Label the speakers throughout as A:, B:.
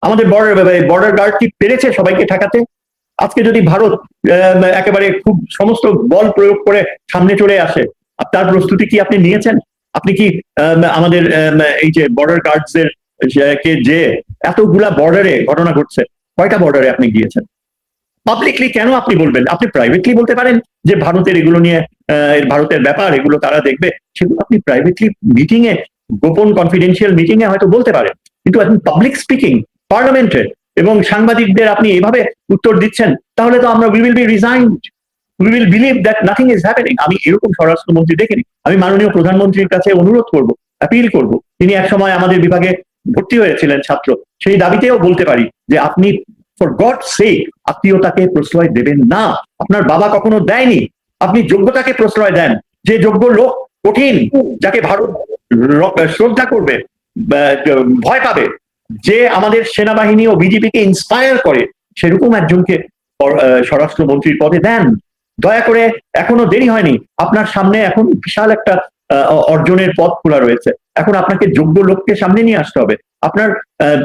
A: আমাদের border guard কি পেরেছে সবাইকে ঠেকাতে? আজকে যদি ভারত একেবারে খুব সমস্ত বল প্রয়োগ করে সামনে চলে আসে, তার প্রস্তুতি কি আপনি নিয়েছেন? আপনি কি আমাদের এই যে বর্ডার গার্ডসদের কে যে এতগুলা বর্ডারে ঘটনা ঘটছে, কয়টা বর্ডারে আপনি গিয়েছেন? পাবলিকলি কেন আপনি বলবেন? আপনি প্রাইভেটলি বলতে পারেন যে ভারতের এগুলো নিয়ে ভারতের ব্যাপার, এগুলো তারা দেখবে, সেগুলো আপনি প্রাইভেটলি মিটিং এ, গোপন কনফিডেন্সিয়াল মিটিং এ হয়তো বলতে পারেন, কিন্তু আপনি পাবলিক স্পিকিং পার্লামেন্টে এবং সাংবাদিকদের আপনি এভাবে উত্তর দিচ্ছেন, তাহলে তো আমরা we will be resigned, we will believe that nothing is happening. আমি এরকম স্বরাষ্ট্রমন্ত্রী দেখিনি। আমি মাননীয় প্রধানমন্ত্রীর কাছে অনুরোধ করব, অ্যাপিল করব, তিনি একসময় আমাদের বিভাগে ভর্তি হয়েছিলেন ছাত্র, সেই দাবিতেও বলতে পারি যে আপনি ফর গড সেক আত্মীয়তাকে প্রশ্রয় দেবেন না। আপনার বাবা কখনো দেয়নি, আপনি যোগ্যতাকে প্রশ্রয় দেন। যে যোগ্য লোক, কঠিন, যাকে ভারত শ্রদ্ধা করবে, ভয় পাবে, যে আমাদের সেনাবাহিনী ও বিজেপিকে ইন্সপায়ার করে, সেরকম একজনকে স্বরাষ্ট্রমন্ত্রীর পদে দেন দয়া করে। এখনো দেরি হয়নি, আপনার সামনে এখন বিশাল একটা অর্জনের পথ খোলা রয়েছে। এখন আপনাকে যোগ্য লোককে সামনে নিয়ে আসতে হবে। আপনার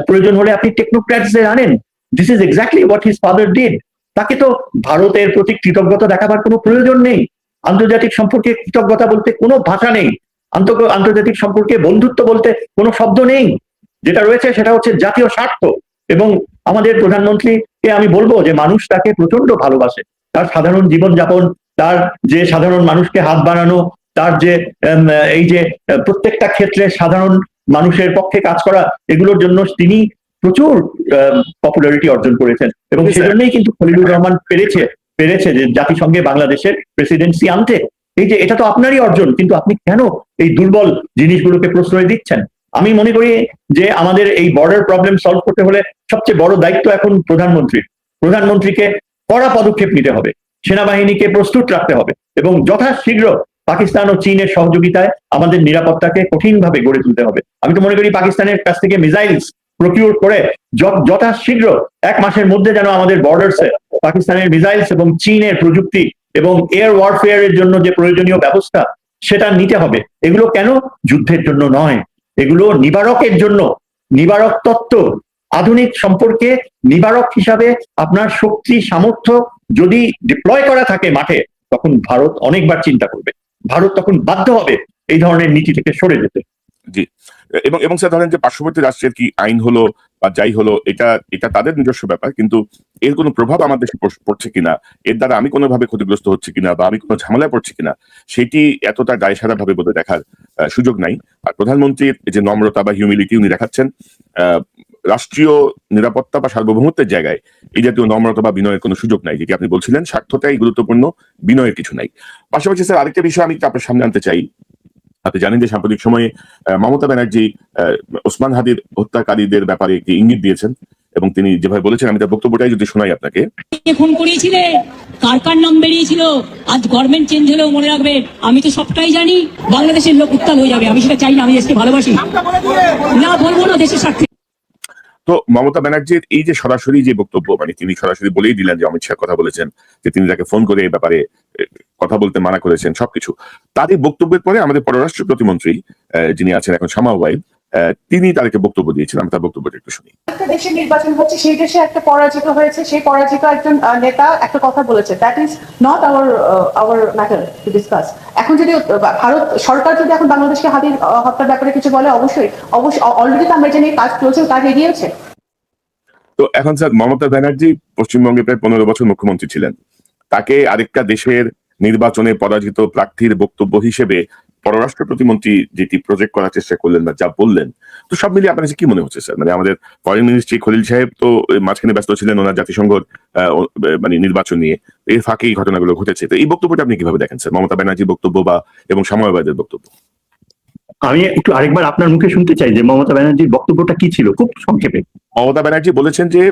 A: প্রয়োজন হলে আপনি টেকনোক্র্যাটসদের আনেন। This is exactly what his father did. তাকে তো ভারতের প্রতি কৃতজ্ঞতা দেখাবার কোনো প্রয়োজন নেই। আন্তর্জাতিক সম্পর্কে কৃতজ্ঞতা বলতে কোনো ভাষা নেই, আন্তর্জাতিক সম্পর্কে বন্ধুত্ব বলতে কোনো শব্দ নেই। যেটা রয়েছে সেটা হচ্ছে জাতীয় স্বার্থ। এবং আমাদের প্রধানমন্ত্রীকে আমি বলবো যে মানুষ তাকে প্রচন্ড ভালোবাসে। তার সাধারণ জীবনযাপন, তার যে সাধারণ মানুষকে হাত বাড়ানো, তার যে এই যে প্রত্যেকটা ক্ষেত্রে সাধারণ মানুষের পক্ষে কাজ করা, এগুলোর জন্য তিনি প্রচুর পপুলারিটি অর্জন করেছেন। এবং সেজন্যই কিন্তু খলিলুর রহমান পেরেছে যে জাতিসংঘে বাংলাদেশের প্রেসিডেন্সি আনতে। এই যে এটা তো আপনারই অর্জন, কিন্তু আপনি কেন এই দুর্বল জিনিসগুলোকে প্রশ্রয় দিচ্ছেন? আমি মনে করি যে আমাদের এই বর্ডার প্রবলেম সলভ করতে হলে সবচেয়ে বড় দায়িত্ব এখন প্রধানমন্ত্রীকে কড়া পদক্ষেপ নিতে হবে, সেনাবাহিনীকে প্রস্তুত রাখতে হবে এবং যথাশীঘ্র পাকিস্তান ও চীনের সহযোগিতায় আমাদের নিরাপত্তাকে কঠিনভাবে গড়ে তুলতে হবে। আমি তো মনে করি পাকিস্তানের কাছ থেকে মিসাইলস প্রকিউর করে যথাশীঘ্র 1 মাসের মধ্যে যেন আমাদের বর্ডারসে পাকিস্তানের মিসাইলস এবং চীনের প্রযুক্তি এবং এয়ার ওয়ারফেয়ারের জন্য যে প্রয়োজনীয় ব্যবস্থা, সেটা নিতে হবে। এগুলো কেন? যুদ্ধের জন্য নয়, এগুলো নিবারকের জন্য। নিবারক তত্ত্ব, আধুনিক সম্পর্কে নিবারক হিসাবে আপনার শক্তি সামর্থ্য যদি ডিপ্লয় করা থাকে মাঠে, তখন ভারত অনেকবার চিন্তা করবে। ভারত তখন বাধ্য হবে এই ধরনের নীতি থেকে সরে যেতে।
B: জি, এবং স্যার ধরেন যে পার্শ্ববর্তী রাষ্ট্রের কি আইন হলো বা যাই হলো, এটা তাদের নিজস্ব ব্যাপার, কিন্তু এর কোনো প্রভাব আমার দেশে পড়ছে কিনা, এর দ্বারা আমি কোনোভাবে ক্ষতিগ্রস্ত হচ্ছি কিনা বা আমি কোনো ঝামেলায় পড়ছি কিনা, সেটি এতটা দায়সারা ভাবে বোধ দেখার সুযোগ নাই। আর প্রধানমন্ত্রীর যে নম্রতা বা হিউমিলিটি উনি দেখাচ্ছেন, রাষ্ট্রীয় নিরাপত্তা বা সার্বভৌমত্বের জায়গায় এই জাতীয় নম্রতা বা বিনয়ের কোনো সুযোগ নাই। যেটি আপনি বলছিলেন, স্বার্থটাই গুরুত্বপূর্ণ, বিনয়ের কিছু নাই। পাশাপাশি স্যার আরেকটা বিষয় আমি আপনার সামনে আনতে চাই। আপনি জানেন যে সাম্প্রতিক সময়ে মমতা ব্যানার্জি ওসমান হাদির হত্যাকারীদের ব্যাপারে একটি ইঙ্গিত দিয়েছেন এবং তিনি যেভাবে বলেছেন, আমি তার বক্তব্যটাই যদি শোনাই আপনাকে।
C: ফোন করিয়েছিলে, কার কার নাম বেরিয়েছিল, আজ গভর্নমেন্ট চেঞ্জ হলেও মনে রাখবে আমি তো সবটাই জানি। বাংলাদেশের লোক উত্তাল হয়ে যাবে, আমি সেটা চাই না, আমি দেশকে ভালোবাসি। না বলবো না দেশের স্বার্থে।
B: তো মমতা ব্যানার্জির এই যে সরাসরি যে বক্তব্য, মানে তিনি সরাসরি বলেই দিলেন যে অমিত শাহ কথা বলেছেন, যে তিনি তাকে ফোন করে এই ব্যাপারে কথা বলতে মানা করেছেন, সবকিছু তার এই বক্তব্যের পরে আমাদের পররাষ্ট্র প্রতিমন্ত্রী যিনি আছেন এখন শামা ওয়াহিদ, তিনি তাদেরকে বক্তব্য দিয়েছেন। আমি তার বক্তব্যটা একটু শুনি।
D: একটা দেশে নির্বাচন হচ্ছে, সেই দেশে একটা পরাজিত হয়েছে, সেই পরাজিত একজন নেতা একটা কথা বলেছে, that is not our matter to discuss. এখন যদি ভারত সরকার যদি এখন বাংলাদেশকে হাদির হত্যার ব্যাপারে কিছু বলে, অবশ্যই অলরেডি তো আমরা জানি কাজ চলছে, কাজ এগিয়েছে।
B: তো এখন স্যার মমতা ব্যানার্জি পশ্চিমবঙ্গে প্রায় 15 বছর মুখ্যমন্ত্রী ছিলেন, তাকে আরেকটা দেশের নির্বাচনে পরাজিত প্রার্থীর বক্তব্য হিসেবে পররাষ্ট্র প্রতিমন্ত্রী যেটি প্রজেক্ট করার চেষ্টা করলেন বা যা বললেন, তো সব মিলিয়ে আপনার কাছে কি মনে হচ্ছে স্যার? মানে আমাদের ফরেন মিনিস্ট্রি খলিল সাহেব তো মাঝখানে ব্যস্ত ছিলেন ওনার জাতিসংঘ মানে নির্বাচন নিয়ে, এর ফাঁকে এই ঘটনাগুলো ঘটেছে। তো এই বক্তব্যটা আপনি কিভাবে দেখেন স্যার, মমতা ব্যানার্জির বক্তব্য বা এবং শামাওয়াহিদের বক্তব্য?
A: আমি একটু আরেকবার আপনার মুখে শুনতে চাই যে মমতা ব্যানার্জির বক্তব্যটা কি ছিল, খুব সংক্ষেপে।
B: মমতা ব্যানার্জি বলেছেন যে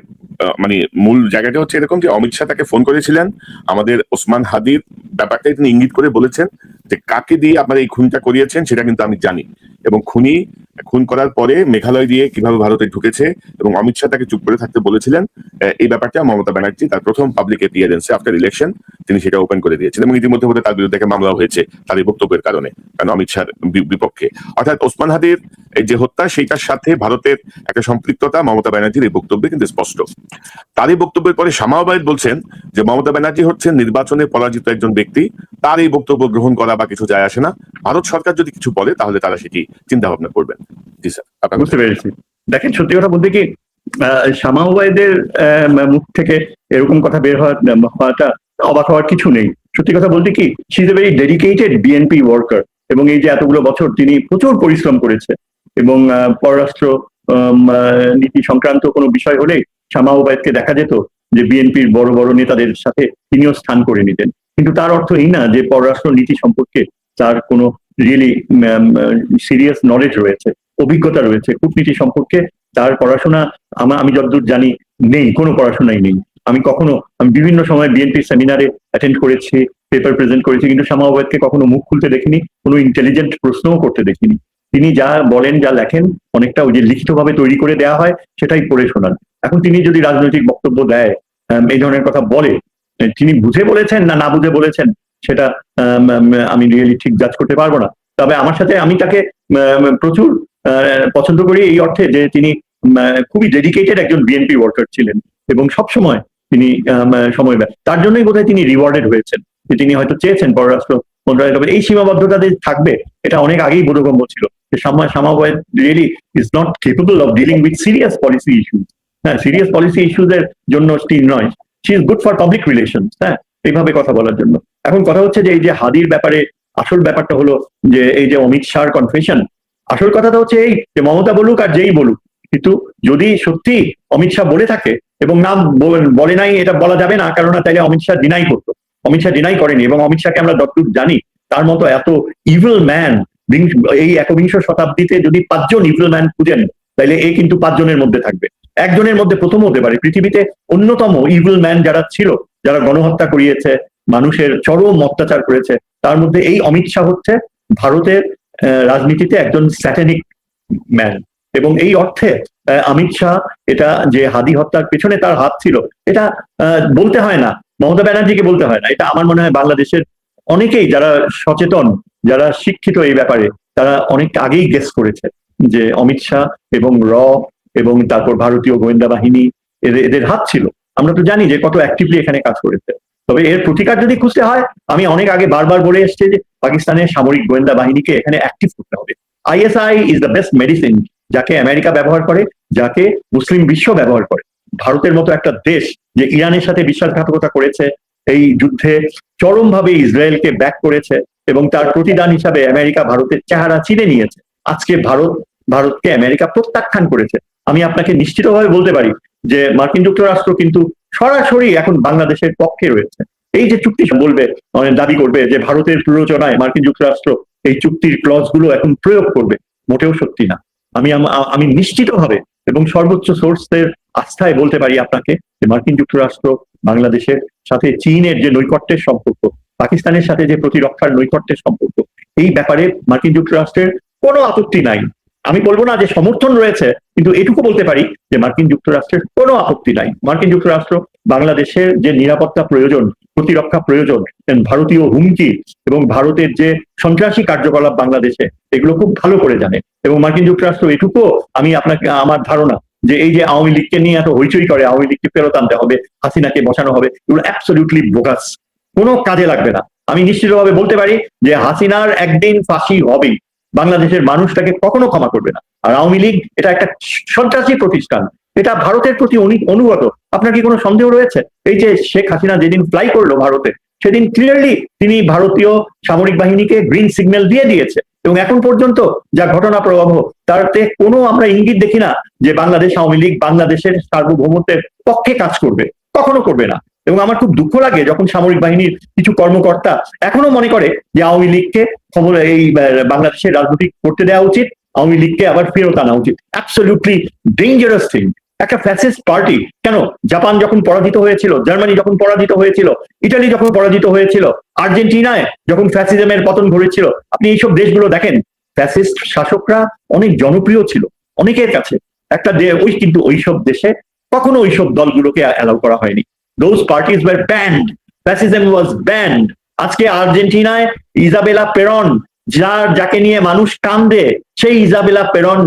B: মানে মূল জায়গাটা হচ্ছে এরকম যে অমিত শাহ তাকে ফোন করেছিলেন, আমাদের ওসমান হাদির ব্যাপারটাই তিনি ইঙ্গিত করে বলেছেন যে কাকে দিয়ে আপনারা এই খুনটা করিয়েছেন সেটা কিন্তু আমি জানি, এবং খুনি খুন করার পরে মেঘালয় দিয়ে কিভাবে ভারতে ঢুকেছে এবং অমিত শাহ তাকে চুপ করে থাকতে বলেছিলেন, এই ব্যাপারটা মমতা ব্যানার্জি তার প্রথম পাবলিক অ্যাপিয়ারেন্সে আফটার ইলেকশন তিনি সেটা ওপেন করে দিয়েছিলেন এবং ইতিমধ্যে বোধহয় তার বিরুদ্ধে একটা মামলা হয়েছে তার এই বক্তব্যের কারণে, কারণ অমিত শাহর বিপক্ষে। অর্থাৎ ওসমান হাদির এই যে হত্যা সেইটার সাথে ভারতের একটা সম্পৃক্ততা মমতা ব্যানার্জির এই বক্তব্যে কিন্তু স্পষ্ট। তার এই বক্তব্যের পরে শামা ওবায়েদ বলছেন যে মমতা ব্যানার্জি হচ্ছেন নির্বাচনে পরাজিত একজন ব্যক্তি, তার এই বক্তব্য গ্রহণ করা বা কিছু যায় আসে না, ভারত সরকার যদি কিছু বলে তাহলে তারা সেটি চিন্তা ভাবনা করবেন। জি স্যার, আপনার
A: বুঝতে পেরেছি। দেখেন, সত্যি কথা বলতে কি, শামা ওবায়েদের মুখ থেকে এরকম কথা বের হওয়াটা অবাক হওয়ার কিছু নেই। সত্যি কথা বলতে কি, she is a very dedicated BNP worker, এবং এই যে এতগুলো বছর তিনি প্রচুর পরিশ্রম করেছে, এবং পররাষ্ট্র নীতি সংক্রান্ত কোনো বিষয় হলে শামা ওবায়েদকে দেখা যেত যে বিএনপির বড় বড় নেতাদের সাথে তিনিও স্থান করে নিতেন। কিন্তু তার অর্থ এই না যে পররাষ্ট্র নীতি সম্পর্কে তার কোনো রিয়েলি সিরিয়াস নলেজ রয়েছে, অভিজ্ঞতা রয়েছে। কূটনীতি সম্পর্কে তার পড়াশোনা আমি যতদূর জানি নেই, কোনো পড়াশোনাই নেই। আমি বিভিন্ন সময় বিএনপির সেমিনারে অ্যাটেন্ড করেছি, পেপার প্রেজেন্ট করেছি, কিন্তু শামা ওবায়েদকে কখনো মুখ খুলতে দেখিনি, কোনো ইন্টেলিজেন্ট প্রশ্নও করতে দেখিনি। তিনি যা বলেন, যা লেখেন, অনেকটা ওই যে লিখিতভাবে তৈরি করে দেওয়া হয় সেটাই পড়ে শোনান। এখন তিনি যদি রাজনৈতিক বক্তব্য দেয়, এই ধরনের কথা বলে, তিনি বুঝে বলেছেন না বুঝে বলেছেন সেটা আমি রিয়েলি ঠিক জাজ করতে পারবো না। তবে আমার সাথে আমি তাকে প্রচুর পছন্দ করি এই অর্থে যে তিনি খুবই ডেডিকেটেড একজন বিএনপি ওয়ার্কার ছিলেন, এবং সবসময় তিনি সময় তার জন্যই বোধহয় তিনি রিওয়ার্ডেড হয়েছেন, যে তিনি হয়তো চেয়েছেন পররাষ্ট্র মন্ত্রণালয় এই সীমাবদ্ধতা থাকবে, এটা অনেক আগেই বোধগম্য ছিল যে Shama Obaid really is not capable of dealing with serious policy issues. হ্যাঁ, সিরিয়াস পলিসি ইস্যুস এর জন্য তিনি নয়, she is good for public relations. হ্যাঁ, এইভাবে কথা বলার জন্য। এখন কথা হচ্ছে যে এই যে হাদির ব্যাপারে আসল ব্যাপারটা হলো যে এই যে অমিত শাহর কনফেশন, আসল কথাটা হচ্ছে এই যে মমতা বলুক আর যেই বলুক, কিন্তু যদি সত্যি অমিত শাহ বলে থাকে এবং না বলে নাই, এটা বলা যাবে না, কারণ তাইলে অমিত শাহ ডিনাই করতো। অমিত শাহ ডিনাই করেনি, এবং অমিত শাহকে আমরা যতটুকু জানি তার মতো এত ইভিল ম্যান এই একবিংশ শতাব্দীতে যদি 5 জন ইভিল ম্যান খুঁজেন, তাইলে এই কিন্তু 5 জনের মধ্যে থাকবে, একজনের মধ্যে প্রথম হতে পারে। পৃথিবীতে অন্যতম ইভিল ম্যান যারা ছিল, যারা গণহত্যা করিয়েছে, মানুষের চরম অত্যাচার করেছে, তার মধ্যে এই অমিত শাহ হচ্ছে ভারতের রাজনীতিতে একজন স্যাটানিক ম্যান। এবং এই অর্থে অমিত শাহ এটা যে হাদি হত্যার পেছনে তার হাত ছিল, এটা বলতে হয় না, মমতা ব্যানার্জিকে বলতে হয় না, এটা আমার মনে হয় বাংলাদেশের অনেকেই যারা সচেতন, যারা শিক্ষিত এই ব্যাপারে, তারা অনেক আগেই গেস করেছে যে অমিত শাহ এবং এবং তারপর ভারতীয় গোয়েন্দা বাহিনী এদের হাত ছিল। আমরা তো জানি যে কত অ্যাক্টিভলি এখানে কাজ করেছে। তবে এর প্রতিকার যদি খুঁজতে হয়, আমি অনেক আগে বারবার বলে এসেছি যে পাকিস্তানের সামরিক গোয়েন্দা বাহিনীকে এখানে অ্যাক্টিভ করতে হবে। ISI is the best medicine, যাকে আমেরিকা ব্যবহার করে, যাকে মুসলিম বিশ্ব ব্যবহার করে। ভারতের মতো একটা দেশ যে ইরানের সাথে বিশ্বাসঘাতকতা করেছে, এই যুদ্ধে চরমভাবে ইসরায়েলকে ব্যাক করেছে, এবং তার প্রতিদান হিসাবে আমেরিকা ভারতের চেহারা চিনে নিয়েছে। আজকে ভারতকে আমেরিকা প্রত্যাখ্যান করেছে। আমি আপনাকে নিশ্চিতভাবে বলতে পারি যে মার্কিন যুক্তরাষ্ট্র কিন্তু সরাসরি এখন বাংলাদেশের পক্ষে রয়েছে। এই যে চুক্তি বলবে, দাবি করবে যে ভারতের প্ররোচনায় মার্কিন যুক্তরাষ্ট্র এই চুক্তির ক্লজ গুলো এখন প্রয়োগ করবে, মোটেও সত্যি না। আমি নিশ্চিতভাবে এবং সর্বোচ্চ সোর্সের আস্থায় বলতে পারি আপনাকে যে মার্কিন যুক্তরাষ্ট্র বাংলাদেশের সাথে চীনের যে নৈকট্যের সম্পর্ক, পাকিস্তানের সাথে যে প্রতিরক্ষার নৈকট্যের সম্পর্ক, এই ব্যাপারে মার্কিন যুক্তরাষ্ট্রের কোনো আপত্তি নাই। আমি বলবো না যে সমর্থন রয়েছে, কিন্তু এটুকু বলতে পারি যে মার্কিন যুক্তরাষ্ট্রের কোনো আপত্তি নাই। মার্কিন যুক্তরাষ্ট্র বাংলাদেশের যে নিরাপত্তা প্রয়োজন, প্রতিরক্ষা প্রয়োজন, ভারতীয় হুমকি এবং ভারতের যে সন্ত্রাসী কার্যকলাপ বাংলাদেশে, এগুলো খুব ভালো করে জানে। এবং মার্কিন যুক্তরাষ্ট্র এটুকু আমার ধারণা যে এই যে আওয়ামী লীগকে নিয়ে এত হইচই করে, আওয়ামী লীগকে ফেরত আনতে হবে, হাসিনাকে বসানো হবে, এগুলো অ্যাবসলিউটলি বোগাস, কোনো কাজে লাগবে না। আমি নিশ্চিতভাবে বলতে পারি যে হাসিনার একদিন ফাঁসি হবেই, বাংলাদেশের মানুষটাকে কখনো ক্ষমা করবে না। আর আওয়ামী লীগ এটা একটা সন্ত্রাসী প্রতিষ্ঠান, এটা ভারতের প্রতি অনুগত। আপনার কি কোনো সন্দেহ রয়েছে? এই যে শেখ হাসিনা যেদিন ফ্লাই করলো ভারতে, সেদিন ক্লিয়ারলি তিনি ভারতীয় সামরিক বাহিনীকে গ্রিন সিগন্যাল দিয়ে দিয়েছে, এবং এখন পর্যন্ত যা ঘটনা প্রবাহ, তাতে কোনো আমরা ইঙ্গিত দেখি না যে বাংলাদেশ আওয়ামী লীগ বাংলাদেশের সার্বভৌমত্বের পক্ষে কাজ করবে, কখনো করবে না। এবং আমার খুব দুঃখ লাগে যখন সামরিক বাহিনীর কিছু কর্মকর্তা এখনো মনে করে যে আওয়ামী লীগকে এই বাংলাদেশের রাজনীতি করতে দেওয়া উচিত, আওয়ামী লীগকে আবার ফেরত আনা উচিত। Absolutely dangerous thing. একটা ফ্যাসিস্ট পার্টি, কেন জাপান যখন পরাজিত হয়েছিল, জার্মানি যখন পরাজিত হয়েছিল, ইটালি যখন পরাজিত হয়েছিল, আর্জেন্টিনায় যখন ফ্যাসিজমের পতন ঘটেছিল, আপনি এইসব দেশগুলো দেখেন, ফ্যাসিস্ট শাসকরা অনেক জনপ্রিয় ছিল অনেকের কাছে, একটা কিন্তু ওইসব দেশে কখনো ওইসব দলগুলোকে অ্যালাউ করা হয়নি। Those parties were banned, fascism was banned. আজকে আর্জেন্টিনায় ইজাবেলা পেরন, যাকে নিয়ে মানুষ কান্দে, সেই ইজাবেলা পেরন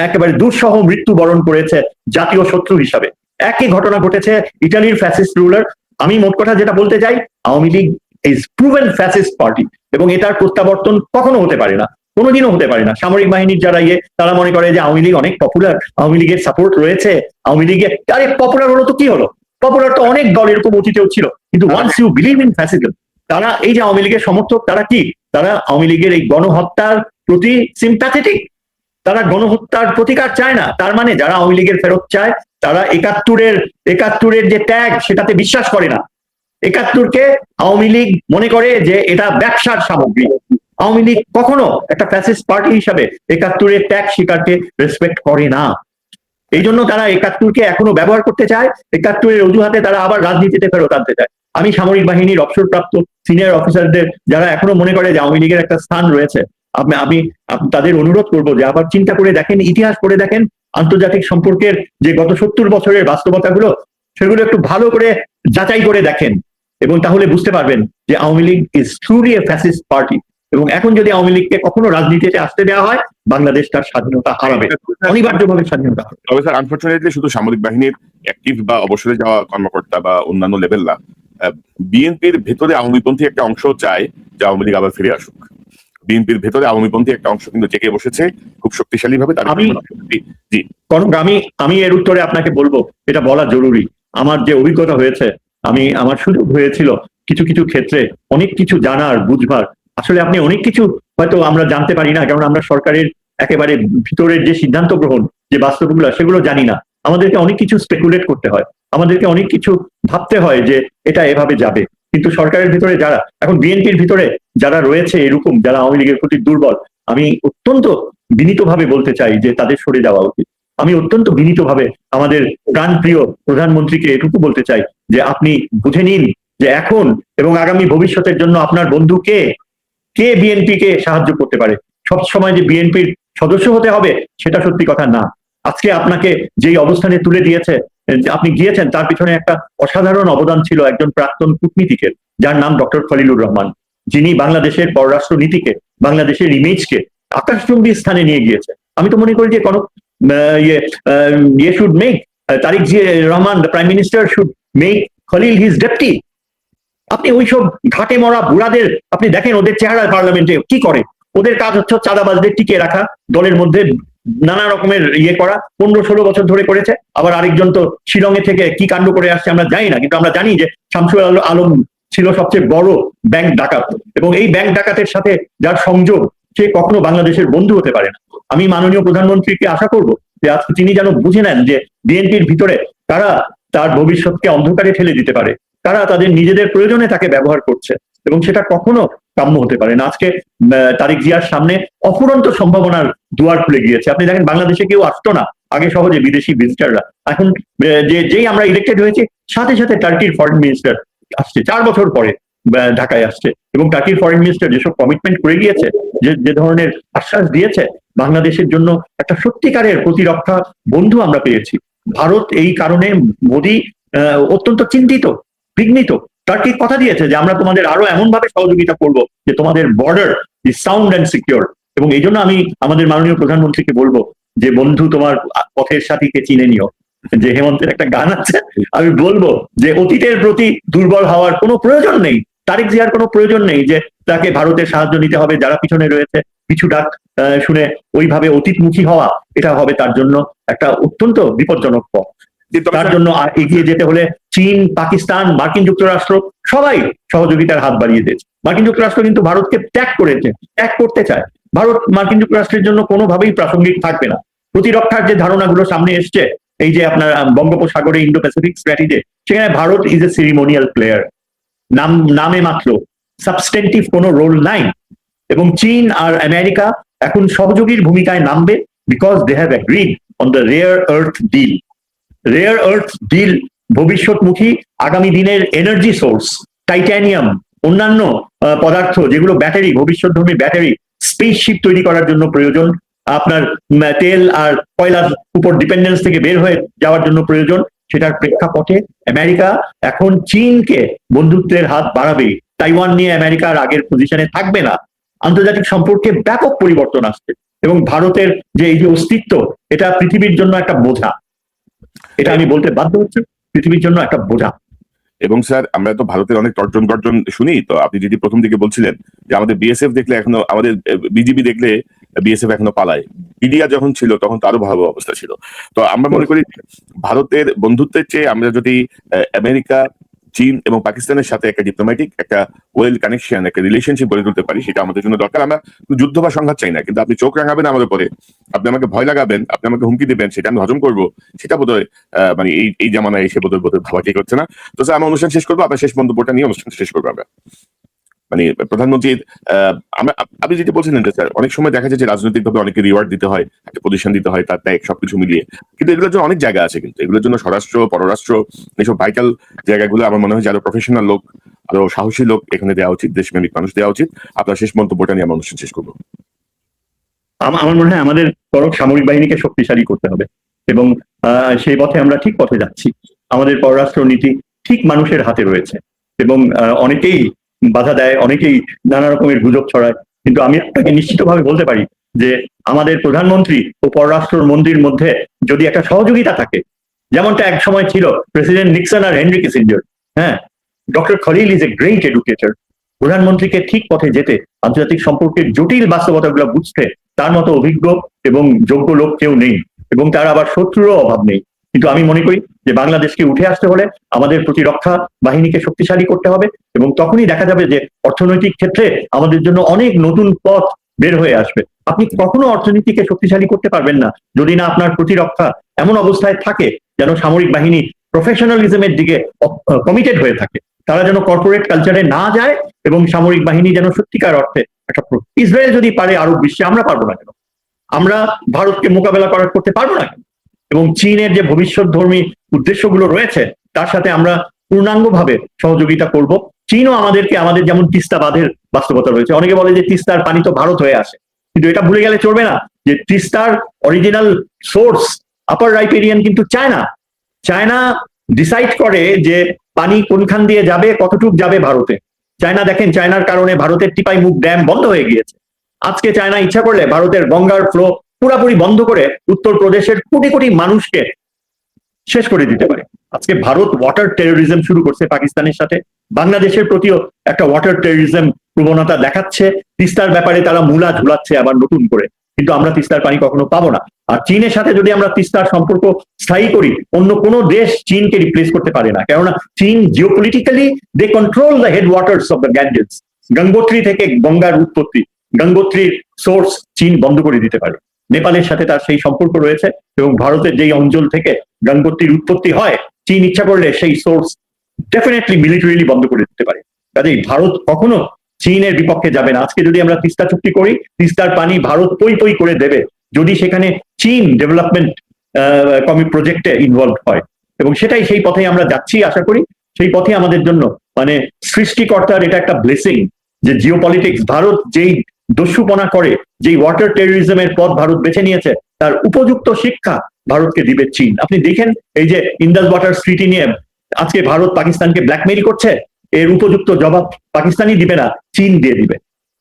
A: একেবারে দুঃসহ মৃত্যুবরণ করেছে জাতীয় শত্রু হিসাবে। একই ঘটনা ঘটেছে ইটালির ফ্যাসিস্ট রুলার। আমি মোট কথা যেটা বলতে চাই, Awami League is proven fascist party, এবং এটার প্রত্যাবর্তন কখনো হতে পারে না, কোনোদিনও হতে পারে না। সামরিক বাহিনীর যারা তারা মনে করে যে আওয়ামী লীগ অনেক পপুলার, আওয়ামী লীগের সাপোর্ট রয়েছে, আওয়ামী লীগের, আরে পপুলার হলো তো কি হলো, পপুলার তো অনেক দল এরকম অতীতেও ছিল, কিন্তু once you believe in fascism, তারা এই যে আওয়ামী লীগের সমর্থক, তারা কি, তারা আওয়ামী লীগের এই গণহত্যার প্রতি সিম্প্যাথেটিক, তারা গণহত্যার প্রতিকার চায় না। তার মানে যারা আওয়ামী লীগের ফেরত চায়, তারা একাত্তরের যে ত্যাগ সেটাতে বিশ্বাস করে না। একাত্তরকে আওয়ামী লীগ মনে করে যে এটা ব্যবসার সামগ্রী। আওয়ামী লীগ কখনো একটা ফ্যাসিস্ট পার্টি হিসাবে একাত্তরের ত্যাগ স্বীকারকে রেসপেক্ট করে না। এই জন্য তারা একাত্তরকে এখনো ব্যবহার করতে চায়, একাত্তরের অজুহাতে তারা আবার রাজনীতিতে ফেরত আনতে চায়। আমি সামরিক বাহিনীর অবসরপ্রাপ্ত সিনিয়র অফিসারদের যারা এখনো মনে করে যে আওয়ামী লীগের একটা স্থান রয়েছে, আমি তাদের অনুরোধ করবো যে আবার চিন্তা করে দেখেন, ইতিহাস পড়ে দেখেন, আন্তর্জাতিক সম্পর্কের যে গত 70 বছরের বাস্তবতাগুলো, সেগুলো একটু ভালো করে যাচাই করে দেখেন, এবং তাহলে বুঝতে পারবেন যে Awami League is truly A fascist party. এবং এখন যদি আওয়ামী লীগকে কখনো রাজনীতিতে আসতে দেওয়া হয়, বাংলাদেশ তার স্বাধীনতা হারাবে, অনিবার্যভাবে স্বাধীনতা হারাবে।
B: তবে স্যার, আনফরচুনেটলি শুধু সামরিক বাহিনীর অ্যাক্টিভ বা অবসরে যাওয়া কর্মকর্তা বা অন্যান্য লেভেল না, বিএনপির ভেতরে আওয়ামীপন্থী একটা অংশ চায় যে আওয়ামী লীগ আবার ফিরে আসুক। বিএনপির ভেতরে আওয়ামীপন্থী একটা অংশ কিন্তু জেগে বসেছে খুব শক্তিশালী ভাবে।
A: আমি এর উত্তরে আপনাকে বলবো, এটা বলা জরুরি। আমার যে অভিজ্ঞতা হয়েছে, আমার সুযোগ হয়েছিল কিছু কিছু ক্ষেত্রে অনেক কিছু জানার, বুঝবার। আসলে আপনি অনেক কিছু হয়তো আমরা জানতে পারি না, কারণ আমরা সরকারের একেবারে ভিতরের যে সিদ্ধান্ত গ্রহণ, যে বাস্তবগুলো, সেগুলো জানি না। আমাদেরকে অনেক কিছু স্পেকুলেট করতে হয়, আমাদেরকে অনেক কিছু ভাবতে হয় যে এটা এভাবে যাবে। কিন্তু সরকারের ভিতরে যারা, এখন বিএনপির ভিতরে যারা রয়েছে এরকম, যারা আওয়ামী লীগের প্রতি দুর্বল, আমি অত্যন্ত বিনীতভাবে বলতে চাই যে তাদের সরে যাওয়া উচিত। আমি অত্যন্ত বিনীতভাবে আমাদের প্রাণপ্রিয় প্রধানমন্ত্রীকে এটুকু বলতে চাই যে আপনি বুঝে নিন যে এখন এবং আগামী ভবিষ্যতের জন্য আপনার বন্ধু কে বিএনপিকে সাহায্য করতে পারে। সবসময় যে বিএনপির সদস্য হতে হবে সেটা সত্যি কথা না। আজকে আপনাকে যেই অবস্থানে তুলে দিয়েছে, আপনি গিয়েছেন, তার পিছনে একটা অসাধারণ অবদান ছিল একজন প্রাক্তন কূটনীতিকের, যার নাম ডক্টর খলিলুর রহমান, যিনি বাংলাদেশের পররাষ্ট্র নীতিকে, বাংলাদেশের ইমেজকে আকাশচুম্বী স্থানে নিয়ে গিয়েছে। আমি তো মনে করি যে কোনো should make Tariq Rahman, the prime minister, should make Khalil his deputy. আপনি ওইসব ঘাটে মরা বুড়াদের আপনি দেখেন, ওদের চেহারা পার্লামেন্টে কি করে। ওদের কাজ হচ্ছে চাঁদাবাজদের টিকিয়ে রাখা, দলের মধ্যে নানা রকমের করা, 15-16 বছর ধরে করেছে। আবার আরেকজন তো শিলংয়ে থেকে কি কাণ্ড করে আসছে আমরা জানি না, কিন্তু আমরা জানি যে শামসুল আলম ছিল সবচেয়ে বড় ব্যাংক ডাকাত, এবং এই ব্যাংক ডাকাতের সাথে যার সংযোগ, সে কখনো বাংলাদেশের বন্ধু হতে পারে না। আমি মাননীয় প্রধানমন্ত্রীকে আশা করব যে আজকে তিনি যেন বুঝে নেন যে বিএনপির ভিতরে তারা তার ভবিষ্যৎকে অন্ধকারে ঠেলে দিতে পারে, তারা তাদের নিজেদের প্রয়োজনে তাকে ব্যবহার করছে, এবং সেটা কখনো কাম্য হতে পারে না। আজকে তারিক জিয়ার সামনে অফুরন্ত সম্ভাবনার দুয়ার খুলে গিয়েছে। আপনি দেখেন, বাংলাদেশে কেউ আসতো না আগে সহজে, বিদেশি ভিজিটাররা। এখন যেই আমরা ইলেক্টেড হয়েছি, সাথে সাথে টার্কির ফরেন মিনিস্টার আসছে, 4 বছর পরে ঢাকায় আসছে, এবং টার্কির ফরেন মিনিস্টার যেসব কমিটমেন্ট করে গিয়েছে, যে ধরনের আশ্বাস দিয়েছে, বাংলাদেশের জন্য একটা সত্যিকারের প্রতিরক্ষা বন্ধু আমরা পেয়েছি। ভারত এই কারণে, মোদী অত্যন্ত চিন্তিত, বিঘ্নিত। টার্কি কথা দিয়েছে যে আমরা তোমাদের আরো এমন ভাবে সহযোগিতা করব যে তোমাদের border is sound and secure. এবং এই জন্য আমি আমাদের মাননীয় প্রধানমন্ত্রীকে বলবো যে বন্ধু, তোমার পথের সাথীকে চিনে নিও, যে হেমন্তের একটা গান আছে। আমি বলবো যে অতীতের প্রতি দুর্বল হওয়ার কোনো প্রয়োজন নেই, তারিক জিয়ার কোনো প্রয়োজন নেই যে তাকে ভারতের সাহায্য নিতে হবে। যারা পিছনে রয়েছে, পিছু ডাক শুনে ওইভাবে অতীতমুখী হওয়া, এটা হবে তার জন্য একটা অত্যন্ত বিপজ্জনক পথ। তার জন্য এগিয়ে যেতে হলে চীন, পাকিস্তান, মার্কিন যুক্তরাষ্ট্র সবাই সহযোগিতার হাত বাড়িয়ে দিয়েছে। মার্কিন যুক্তরাষ্ট্র কিন্তু ভারতকে ত্যাগ করতে চায়। ভারত মার্কিন যুক্তরাষ্ট্রের জন্য কোনোভাবেই প্রাসঙ্গিক থাকবে না। প্রতিরক্ষার যে ধারণাগুলো সামনে এসছে, এই যে আপনার বঙ্গোপসাগরে ইন্ডো প্যাসিফিক স্ট্র্যাটেজি, সেখানে ভারত ইজ এ সিরিমোনিয়াল প্লেয়ার, নামে মাত্র, সাবস্টেন্টিভ কোনো রোল নাই। এবং চীন আর আমেরিকা এখন সহযোগীর ভূমিকায় নামবে, because they have agreed on the rare earth deal. ভবিষ্যৎমুখী আগামী দিনের এনার্জি সোর্স, টাইটানিয়াম, অন্যান্য পদার্থ যেগুলো ব্যাটারি, ভবিষ্যৎধর্মী ব্যাটারি, স্পেসশিপ তৈরি করার জন্য প্রয়োজন, আপনার তেল আর কয়লার উপর ডিপেন্ডেন্স থেকে বের হয়ে যাওয়ার জন্য প্রয়োজন, সেটার প্রেক্ষাপটে আমেরিকা এখন চীনকে বন্ধুত্বের হাত বাড়াবে। তাইওয়ান নিয়ে আমেরিকার আগের পজিশনে থাকবে না। আন্তর্জাতিক সম্পর্কে ব্যাপক পরিবর্তন আসছে এবং ভারতের যে এই যে অস্তিত্ব, এটা পৃথিবীর জন্য একটা বোঝা। এটা আমি বলতে বাধ্য হচ্ছি, পৃথিবীর জন্য একটা বোঝা।
B: এবং স্যার আমরা তো ভারতের অনেক তর্জন গর্জন শুনি, তো আপনি যদি প্রথম দিকে বলছিলেন যে আমাদের বিএসএফ দেখলে এখনো, আমাদের বিজিবি দেখলে বিএসএফ এখনো পালায়, ইন্ডিয়া যখন ছিল তখন তো আরো ভয়াবহ অবস্থা ছিল। তো আমরা মনে করি ভারতের বন্ধুত্বের চেয়ে আমরা যদি আমেরিকা, চীন এবং পাকিস্তানের সাথে একটা ডিপ্লোম্যাটিক একটা ওয়েল কানেকশন, একটা রিলেশনশিপ গড়ে তুলতে পারি, সেটা আমাদের জন্য দরকার। আমরা যুদ্ধ বা সংঘাত চাই না, কিন্তু আপনি চোখ রাঙাবেন আমাদের পরে, আপনি আমাকে ভয় লাগাবেন, আপনি আমাকে হুমকি দেবেন, সেটা আমি হজম করবো, সেটা বোধহয় মানে এই জামানায় এসে বোধহয় ভাবা ঠিক হচ্ছে না। তো স্যার আমরা অনুষ্ঠান শেষ করবো, আপনার শেষ মন্তব্যটা নিয়ে অনুষ্ঠান শেষ করবো আমরা। মানে প্রধানমন্ত্রীর আপনি যেটা বলছিলেন যে স্যার অনেক সময় দেখা যায় যে রাজনৈতিক ভাবে অনেকে রিওয়ার্ড দিতে হয়, একটা পজিশন দিতে হয়, তার ত্যাগ সবকিছু মিলিয়ে, কিন্তু এগুলোর জন্য অনেক জায়গা আছে, কিন্তু এগুলোর জন্য স্বরাষ্ট্র, পররাষ্ট্র, এইসব ভাইটাল জায়গাগুলো আমার মনে হয় যে আরো প্রফেশনাল লোক, আরো সাহসী লোক এখানে দেওয়া উচিত, দেশপ্রেমিক মানুষ দেওয়া উচিত। আপনার শেষ মন্তব্যটা নিয়ে আমরা অনুষ্ঠান শেষ করবো।
A: আমার মনে হয় আমাদের সামরিক বাহিনীকে শক্তিশালী করতে হবে এবং সেই পথে আমরা ঠিক পথে যাচ্ছি। আমাদের পররাষ্ট্র নীতি ঠিক মানুষের হাতে রয়েছে এবং অনেকেই বাধা দেয়, অনেকেই নানা রকমের গুজব ছড়ায়, কিন্তু আমি আপনাকে নিশ্চিতভাবে বলতে পারি যে আমাদের প্রধানমন্ত্রী ও পররাষ্ট্র মন্ত্রীর মধ্যে যদি একটা সহযোগিতা থাকে, যেমনটা এক সময় ছিল প্রেসিডেন্ট নিক্সন আর হেনরি কিসিঞ্জার, হ্যাঁ, doctor Khalil is a great educator. প্রধানমন্ত্রীকে ঠিক পথে যেতে, আন্তর্জাতিক সম্পর্কের জটিল বাস্তবতাগুলো বুঝতে তার মতো অভিজ্ঞ এবং যোগ্য লোক কেউ নেই, এবং তার আবার শত্রুরও অভাব নেই। কিন্তু আমি মনে করি যে বাংলাদেশকে উঠে আসতে হলে আমাদের প্রতিরক্ষা বাহিনীকে শক্তিশালী করতে হবে, এবং তখনই দেখা যাবে যে অর্থনৈতিক ক্ষেত্রে আমাদের জন্য অনেক নতুন পথ বের হয়ে আসবে। আপনি কখনো অর্থনীতিকে শক্তিশালী করতে পারবেন না যদি না আপনার প্রতিরক্ষা এমন অবস্থায় থাকে যেন সামরিক বাহিনী প্রফেশনালিজমের দিকে কমিটেড হয়ে থাকে, তারা যেন কর্পোরেট কালচারে না যায়, এবং সামরিক বাহিনী যেন সত্যিকার অর্থে একটা, ইসরায়েল যদি পারে আরব বিশ্বে, আমরা পারবো না কেন? আমরা ভারতকে মোকাবেলা করতে পারবো না কেন? এবং চীনের যে ভবিষ্যৎধর্মী উদ্দেশ্যগুলো রয়েছে তার সাথে আমরা পূর্ণাঙ্গভাবে সহযোগিতা করব। চীনও আমাদেরকে, আমাদের যেমন তিস্তা বাঁধের বাস্তবতা রয়েছে, অনেকে বলে যে তিস্তার পানি তো ভারত হয়ে আসে, কিন্তু এটা ভুলে গেলে চলবে না যে তিস্তার অরিজিনাল সোর্স আপার রাইপেরিয়ান কিন্তু চায়না। চায়না ডিসাইড করে যে পানি কোনখান দিয়ে যাবে, কতটুক যাবে ভারতে। চায়না দেখেন, চায়নার কারণে ভারতের টিপাইমুখ ড্যাম বন্ধ হয়ে গিয়েছে। আজকে চায়না ইচ্ছা করলে ভারতের গঙ্গার ফ্লো পুরাপুরি বন্ধ করে উত্তরপ্রদেশের কোটি কোটি মানুষকে শেষ করে দিতে পারে। আজকে ভারত ওয়াটার টেরোরিজম শুরু করছে পাকিস্তানের সাথে, বাংলাদেশের প্রতিও একটা ওয়াটার টেরোরিজম প্রবণতা দেখাচ্ছে। তিস্তার ব্যাপারে তারা মূলা ঝুলাচ্ছে আবার নতুন করে, কিন্তু আমরা তিস্তার পানি কখনো পাবো না। আর চীনের সাথে যদি আমরা তিস্তার সম্পর্ক স্থায়ী করি, অন্য কোনো দেশ চীনকে রিপ্লেস করতে পারে না, কেননা চীন geopolitically they control the head waters of the Ganges. Gangotri থেকে গঙ্গার উৎপত্তি, গঙ্গোত্রীর সোর্স চীন বন্ধ করে দিতে পারে। নেপালের সাথে তার সেই সম্পর্ক রয়েছে, এবং ভারতের যেই অঞ্চল থেকে গঙ্গোত্রীর উৎপত্তি হয়, চীন ইচ্ছা করলে সেই সোর্স ডেফিনেটলি মিলিটারিলি বন্ধ করে দিতে পারে। কাজেই ভারত কখনো চীনের বিপক্ষে যাবে না। আজকে যদি আমরা তিস্তা চুক্তি করি, তিস্তার পানি ভারত পই পই করে দেবে যদি সেখানে চীন ডেভেলপমেন্ট প্রজেক্টে ইনভলভ হয়, এবং সেটাই সেই পথে আমরা যাচ্ছি। আশা করি সেই পথে আমাদের জন্য মানে সৃষ্টিকর্তার এটা একটা ব্লেসিং যে জিওপলিটিক্স, ভারত যেই দস্যুপনা করে, যেই ওয়াটার টেরোরিজমের পথ ভারত বেছে নিয়েছে, তার উপযুক্ত শিক্ষা ভারতকে দিবে চীন। আপনি দেখেন এই যে ইন্দাস ওয়াটার ট্রিটি নিয়ে আজকে ভারত পাকিস্তানকে ব্ল্যাকমেইল করছে, এর উপযুক্ত জবাব পাকিস্তানই দিবে না, চীন দিয়ে দিবে।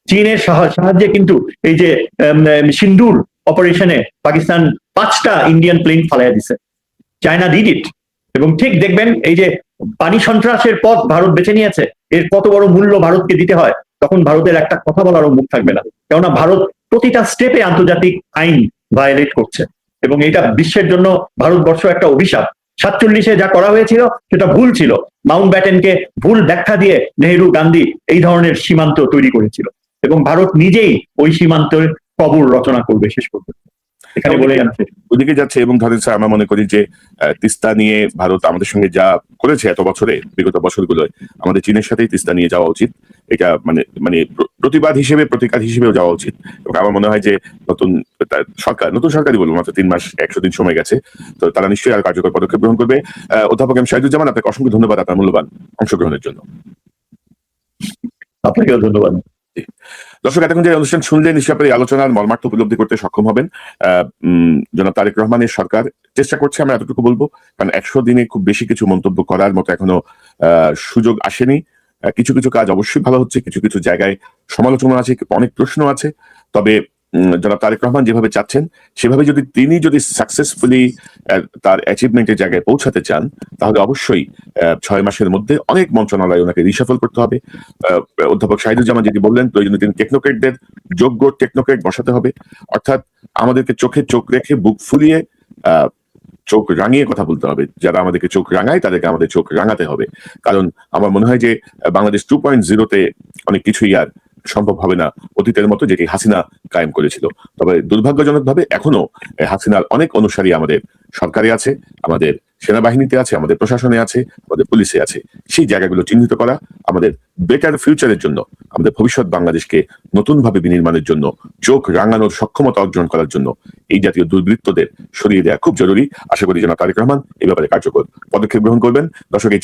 A: চীনের সাহায্যে কিন্তু এই যে সিন্দুর অপারেশনে পাকিস্তান 5টা ইন্ডিয়ান প্লেন ফালাইয়া দিছে, চায়না ডিড ইট। এবং ঠিক দেখবেন এই যে পানি সন্ত্রাসের পথ ভারত বেছে নিয়েছে, এর কত বড় মূল্য ভারতকে দিতে হয়, তখন ভারতের একটা কথা বলারও মুখ থাকবে না, কেননা ভারত প্রতিটা স্টেপে আন্তর্জাতিক আইন ভায়োলেট করছে, এবং এটা বিশ্বের জন্য ভারতবর্ষ একটা অভিশাপ। 47-এ যা করা হয়েছিল সেটা ভুল ছিল, মাউন্ট ব্যাটেনকে ভুল ব্যাখ্যা দিয়ে নেহেরু, গান্ধী এই ধরনের সীমান্ত তৈরি করেছিল, এবং ভারত নিজেই ওই সীমান্তের কবর রচনা করবে শেষ পর্যন্ত, এখানে বলে যাচ্ছে
B: ওদিকে যাচ্ছে। এবং ধরেন স্যার আমরা মনে করি যে তিস্তা নিয়ে ভারত আমাদের সঙ্গে যা করেছে এত বছরে, বিগত বছরগুলোয়, আমাদের চীনের সাথেই তিস্তা নিয়ে যাওয়া উচিত। এটা মানে প্রতিবাদ হিসেবে, প্রতিকার হিসেবেও যাওয়া উচিত। এবং আমার মনে হয় যে নতুন সরকারই বলবো, মাত্র 3 মাস 100 দিন সময় গেছে, তো তারা নিশ্চয়ই আর কার্যকর পদক্ষেপ গ্রহণ করবে। অধ্যাপক এম শাহিদুজ্জামান, আপনাকে অসংখ্য ধন্যবাদ আপনার মূল্যবান অংশগ্রহণের জন্য।
A: আপনাকেও ধন্যবাদ।
B: দর্শক এতক্ষণ যে অনুষ্ঠান শুনলেন নিশ্চয়ই এই আলোচনার মর্মার্থ উপলব্ধি করতে সক্ষম হবেন। জনাব তারেক রহমানের সরকার চেষ্টা করছে, আমরা এতটুকু বলবো, কারণ 100 দিনে খুব বেশি কিছু মন্তব্য করার মতো এখনো সুযোগ আসেনি। কিছু কিছু কাজ অবশ্যই ভালো হচ্ছে, কিছু কিছু জায়গায় সমালোচনা আছে, অনেক প্রশ্ন আছে। তবে জনাব তারেক রহমান যেভাবে চাচ্ছেন সেভাবে তিনি যদি সাকসেসফুলি তার অ্যাচিভমেন্টের জায়গায় পৌঁছাতে চান, তাহলে অবশ্যই 6 মাসের মধ্যে অনেক মন্ত্রণালয় ওনাকে রিশাফল করতে হবে। অধ্যাপক শাহিদুজ্জামান যেটি বললেন, প্রয়োজনে তিনি টেকনোক্রেটদের, যোগ্য টেকনোক্রেট বসাতে হবে। অর্থাৎ আমাদেরকে চোখে চোখ রেখে বুক ফুলিয়ে চোখ রাঙিয়ে কথা বলতে হবে। যারা আমাদেরকে চোখ রাঙায় তাদেরকে আমাদের চোখ রাঙাতে হবে। কারণ আমার মনে হয় যে বাংলাদেশ 2.0-তে অনেক কিছুই আর সম্ভব হবে না অতীতের মতো, যেটি হাসিনা কায়েম করেছিল। তবে দুর্ভাগ্যজনকভাবে এখনো হাসিনার অনেক অনুসারী আমাদের সরকারে আছে, আমাদের সেনাবাহিনীতে আছে, আমাদের প্রশাসনে আছে, আমাদের পুলিশে আছে। সেই জায়গাগুলো চিহ্নিত করা আমাদের বেটার ফিউচারের জন্য, আমাদের ভবিষ্যৎ বাংলাদেশকে নতুনভাবে বিনির্মাণের জন্য, চোখ রাঙানোর সক্ষমতা অর্জন করার জন্য এই জাতীয় দুর্বৃত্তদের সরিয়ে দেওয়া খুব জরুরি। আশা করি জনাব তারেক রহমান এই ব্যাপারে কার্যকর পদক্ষেপ গ্রহণ করবেন। দর্শক, এই